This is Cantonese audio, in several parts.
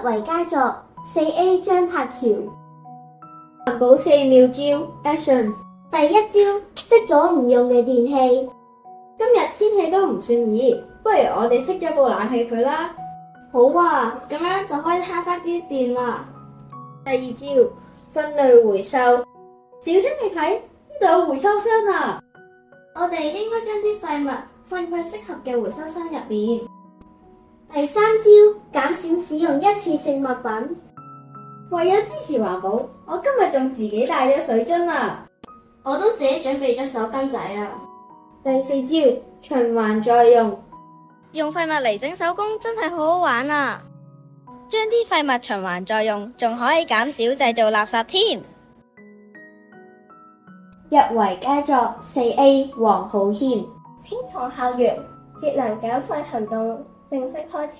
為佳作 4A 張柏喬。環保4妙招 Action。 第一招，熄咗唔用嘅電器。今日天氣都唔算熱，不如我哋熄咗部冷氣佢啦。好啊，咁樣就可以慳翻啲電啦。第二招，分類回收。小青你睇，呢度有回收箱啊！我哋應該將啲廢物放入適合嘅回收箱入邊。第三招，減少使用一次性物品。為咗支持環保，我今日仲自己帶咗水樽啊！我都自己準備咗手巾仔啊。第四招，循環再用。用廢物嚟整手工真係好好玩啊！將啲廢物循環再用，仲可以減少製造垃圾添。入圍佳作 4A 黃浩謙。青松校園節能減廢行動正式開始。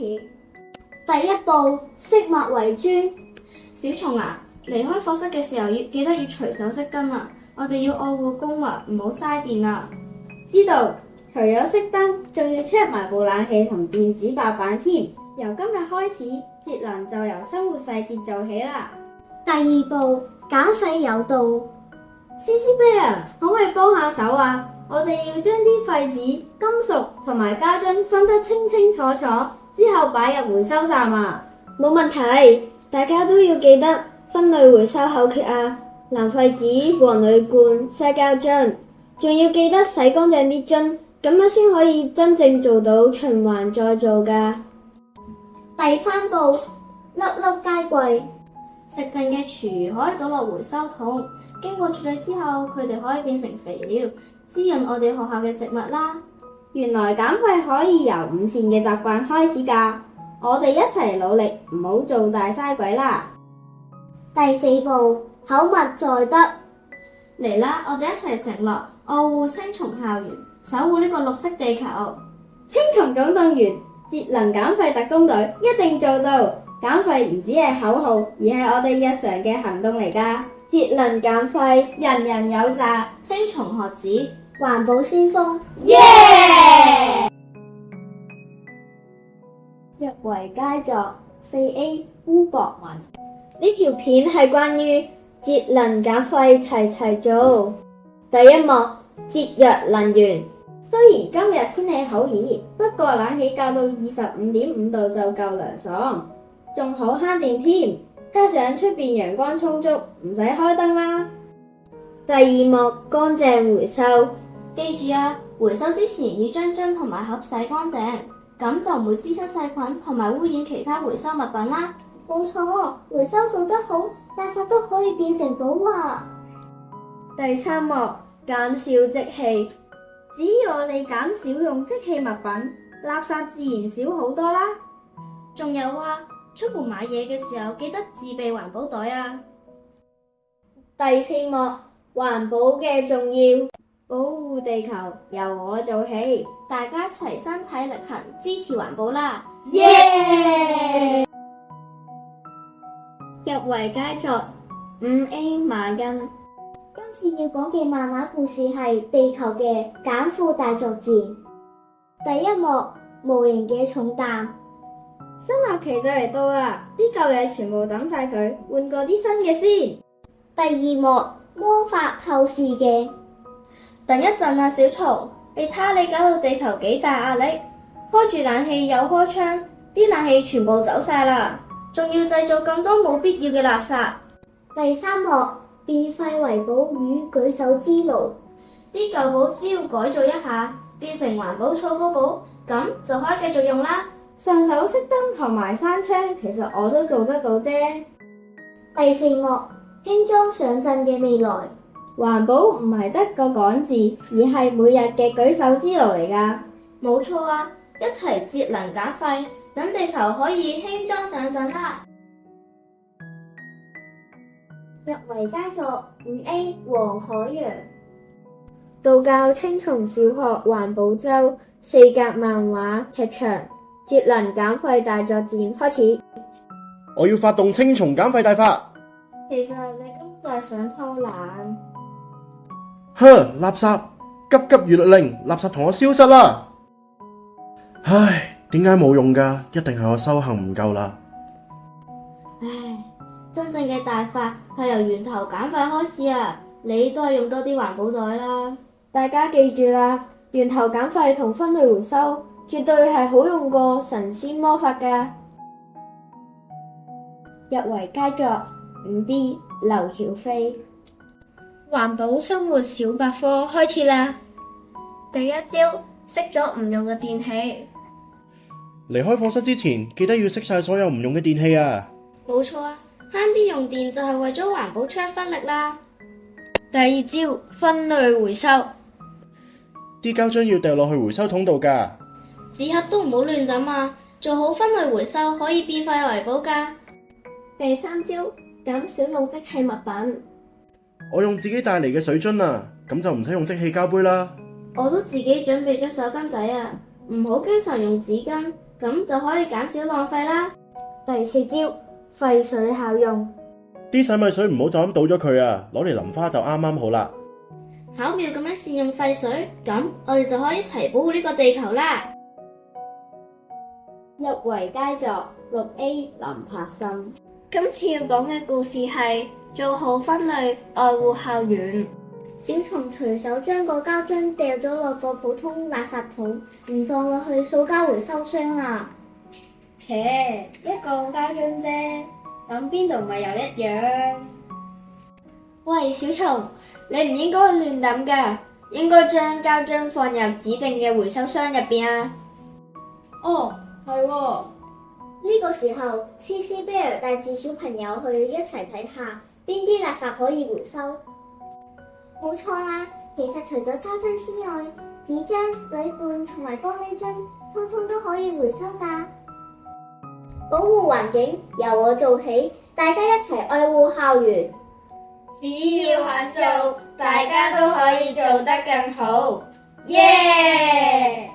第一步，惜物為尊。小松啊，離開課室嘅時候記得要隨手熄燈啊！我哋要愛護公物，唔好嘥電啊！知道，除咗熄燈，仲要 check 埋部冷氣同電子白板添。由今日開始，節能就由生活細節做起啦。第二步，減廢有道。CCbear，可唔可以幫下手啊？我哋要將啲廢紙、金屬同埋膠樽分得清清楚楚，之後擺入回收站啊！冇問題，大家都要記得分類回收口訣啊！藍廢紙、黃鋁罐、細膠樽，仲要記得洗乾淨啲樽，咁樣先可以真正做到循環再造㗎。第三步，粒粒皆貴。食剩嘅廚餘可以倒落回收桶，經過處理之後，佢哋可以變成肥料，滋潤我哋學校嘅植物啦。原來減廢可以由5善嘅習慣開始㗎，我哋一齊努力，唔好做大嘥鬼啦。第四步，口默在德。嚟啦，我哋一齊承諾愛護青松校園，守護呢個綠色地球。青松總動員，節能減廢特工隊一定做到。減廢唔止係口號，而係我哋日常嘅行動嚟㗎。節能減廢，人人有責。青松學子，環保先鋒，耶！入圍佳作 4A 烏博文。呢條片係關於節能減廢齊齊做。第一幕，節約能源。雖然今日天氣好熱，不過冷氣校到25.5度就夠涼爽，仲好慳電添，加上出邊陽光充足，唔使開燈啦。第二幕，乾淨回收。記住啊，回收之前要將樽同埋盒洗乾淨，咁就唔會滋出細菌同埋污染其他回收物品啦。冇錯，回收做得好，垃圾都可以變成寶啊。第三幕，減少即棄。只要我哋減少用即棄物品，垃圾自然少好多啦。仲有啊，出門買嘢嘅時候記得自備環保袋啊。第四幕，環保嘅重要，保護地球由我做起，大家齊心體力行，支持環保啦！耶！入圍佳作 5A 馬欣。今次要講嘅漫畫故事係地球嘅減負大作戰。第一幕，無形嘅重擔。新學期就嚟到啦，啲舊嘢全部抌晒佢，換過啲新嘅先。第二幕，魔法透視鏡。等一陣啊，小松，你睇下你搞到地球幾大壓力，開住冷氣又開窗，啲冷氣全部走晒啦，仲要製造咁多冇必要嘅垃圾。第三幕，變廢為寶與舉手之勞。啲舊寶只要改造一下，變成環保草稿簿，咁就可以繼續用啦。上手熄燈同埋閂窗，其實我都做得到啫。第四幕，輕裝上陣嘅未來。環保唔係得個講字，而係每日嘅舉手之勞嚟㗎。冇錯啊，一齊節能減廢，等地球可以輕裝上陣啦。入圍佳作 5A 黃海洋。道教青松小學環保周4格漫畫劇場，節能減廢大作戰開始。我要發動青松減廢大法。其實你今就係想偷懶。呵，垃圾！急急如律令，垃圾同我消失啦！唉，點解冇用㗎？一定係我修行唔夠啦。唉，真正嘅大法係由源頭減廢開始啊！你都係用多啲環保袋啦。大家記住啦，源頭減廢同分類回收絕對係好用過神仙魔法㗎。入圍佳作 5B 劉曉飛。環保生活小百科開始啦！第一招，熄咗唔用嘅電器。離開課室之前，記得要熄晒所有唔用嘅電器啊！冇錯啊，慳啲用電就係為咗環保出一分力啦。第二招，分類回收。啲膠樽要掉落去回收桶度㗎。紙盒都唔好亂抌啊！做好分類回收可以變廢為寶㗎。第三招，減少用即棄物品。我用自己帶嚟嘅水樽啊，咁就唔使用即棄膠杯啦。我都自己準備咗手巾仔啊，唔好經常用紙巾，咁就可以減少浪費啦。第四招，廢水效用。啲洗米水唔好就咁倒咗佢啊，攞嚟淋花就啱啱好啦。巧妙咁樣善用廢水，咁我哋就可以一齊保護呢個地球啦。入圍佳作 6A 林柏森。今次要講嘅故事係做好分類，愛護校園。小蟲隨手將個膠樽掉咗落個普通垃圾桶，唔放落去塑膠回收箱啦。切，一個膠樽啫，咁邊度咪又一樣？喂，小蟲，你唔應該亂抌㗎，應該將膠樽放入指定嘅回收箱入邊啊。哦，係喎。呢個時候，CC Bear 帶住小朋友去一齊睇下邊啲垃圾可以回收。冇錯啦，其實除咗膠樽之外，紙張、鋁罐同埋玻璃樽，通通都可以回收㗎。保護環境由我做起，大家一齊愛護校園。只要肯做，大家都可以做得更好。耶！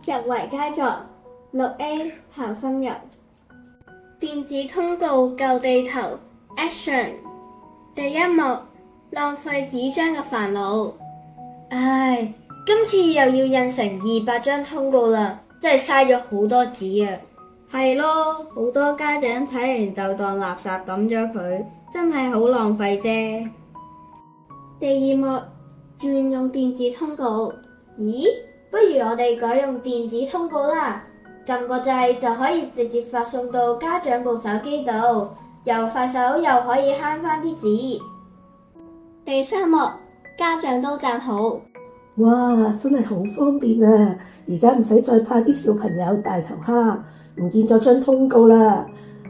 入圍佳作 6A 彭心柔。電子通告救地球 Action。第一幕，浪費紙張嘅煩惱。唉，今次又要印成200張通告啦，真係嘥咗好多紙啊！係咯，好多家長睇完就當垃圾抌咗佢，真係好浪費啫。第二幕，轉用電子通告。咦，不如我哋改用電子通告啦，撳個掣就可以直接發送到家長部手機度，又快手又可以慳返啲紙。第三幕，家長都讚好。哇，真係好方便啊！而家唔使再怕啲小朋友大頭蝦，唔見咗張通告啦，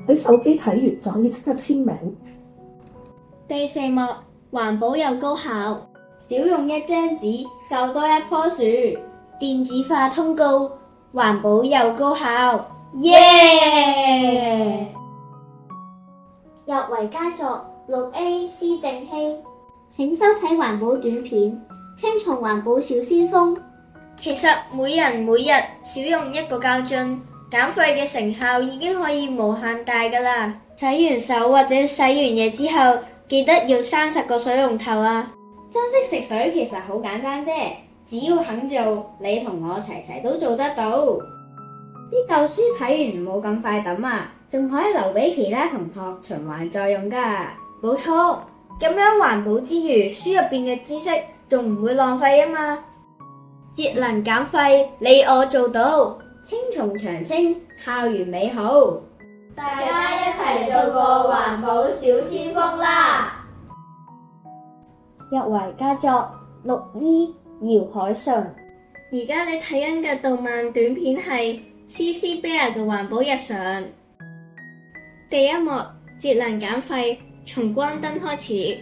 喺手機睇完就可以即刻簽名。第四幕，環保又高效，少用一張紙救多一棵樹，電子化通告，環保又高效，耶！入圍佳作 6A 施正熙。請收睇環保短片，青松環保小先鋒。其實每人每日少用一個膠樽，減廢嘅成效已經可以無限大㗎啦。洗完手或者洗完嘢之後，記得要30個水龍頭啊！珍惜食水其實好簡單啫，只要肯做，你同我齊都做得到。啲舊書睇完唔好咁快抌啊，仲可以留俾其他同學循環再用㗎。冇錯。咁樣環保之餘，書入邊嘅知識仲唔會浪費啊嘛！節能減廢，你我做到，青松長青，校園美好，大家一齊做個環保小先鋒啦！入圍佳作 6E 姚海純。而家你睇緊嘅動漫短片係 CC Bear 嘅環保日常。第一幕，節能減廢。從關燈開始，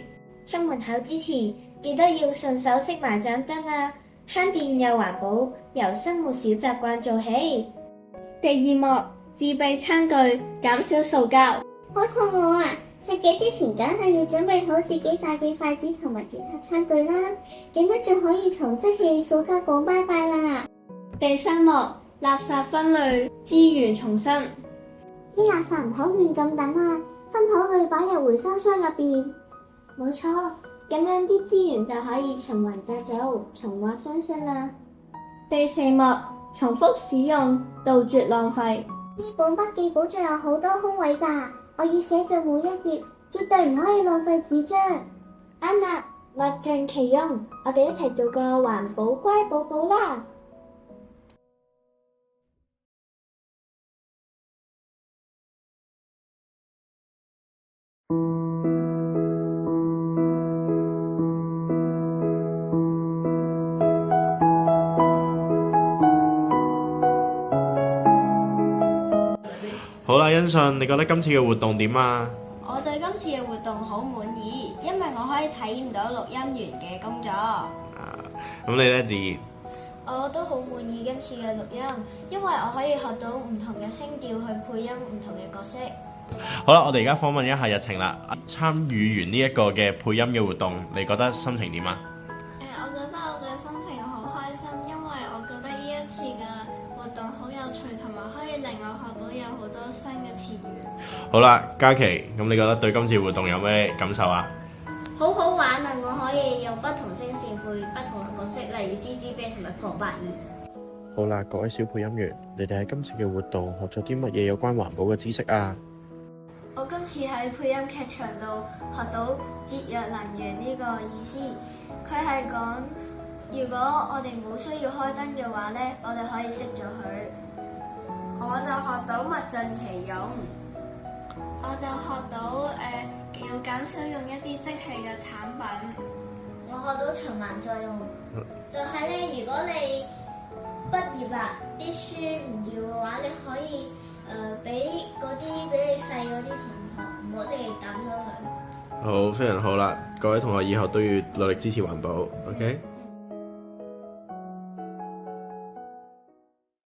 出門口之前記得要順手熄埋盞燈啊！慳電又環保，由生活小習慣做起。第二幕，自備餐具，減少塑膠。好肚餓啊！食嘢之前梗係要準備好自己帶嘅筷子同埋其他餐具啦，咁樣就可以同即棄塑膠講拜拜啦。第三幕，垃圾分類，資源重生。啲垃圾唔好亂咁抌啊！分好類擺入回收箱入邊，冇錯，咁樣啲資源就可以循環再造，重獲新生啦。第四幕，重複使用，杜絕浪費。呢本筆記簿仲有好多空位㗎，我要寫在每一頁，絕對唔可以浪費紙張。啱啦，物盡其用，我哋一齊做個環保乖寶寶啦！好啦，欣信，你覺得今次嘅活動點啊？我對今次嘅活動好滿意，因為我可以體驗到錄音員嘅工作。咁你呢，自然？我都好滿意今次嘅錄音，因為我可以學到唔同嘅聲調去配音唔同嘅角色。好啦，我哋而家訪問一下日程啦。參與完呢一個嘅配音嘅活動，你覺得心情點啊？我覺得我嘅心情好開心，因為我覺得呢一次嘅活動好有趣，同埋可以令我學到有好多新嘅詞語。好啦，嘉琪，咁你覺得對今次活動有咩感受啊？好好玩啊！我可以用不同聲線配不同嘅角色，例如 CCB 同埋旁白兒。好啦，各位小配音員，你哋喺今次嘅活動學咗啲乜嘢有關環保嘅知識啊？我今次喺配音劇場度學到節約能源呢個意思，佢係講如果我哋冇需要開燈嘅話呢，我哋可以熄咗佢。我就學到物盡其用，我就學到要減少用一啲即棄嘅產品。我學到循環作用，就係咧，如果你畢業啦，啲書唔要嘅話，你可以俾你細嗰啲同學，唔好淨係抌咗佢。好，非常好啦！各位同學以後都要努力支持環保，OK？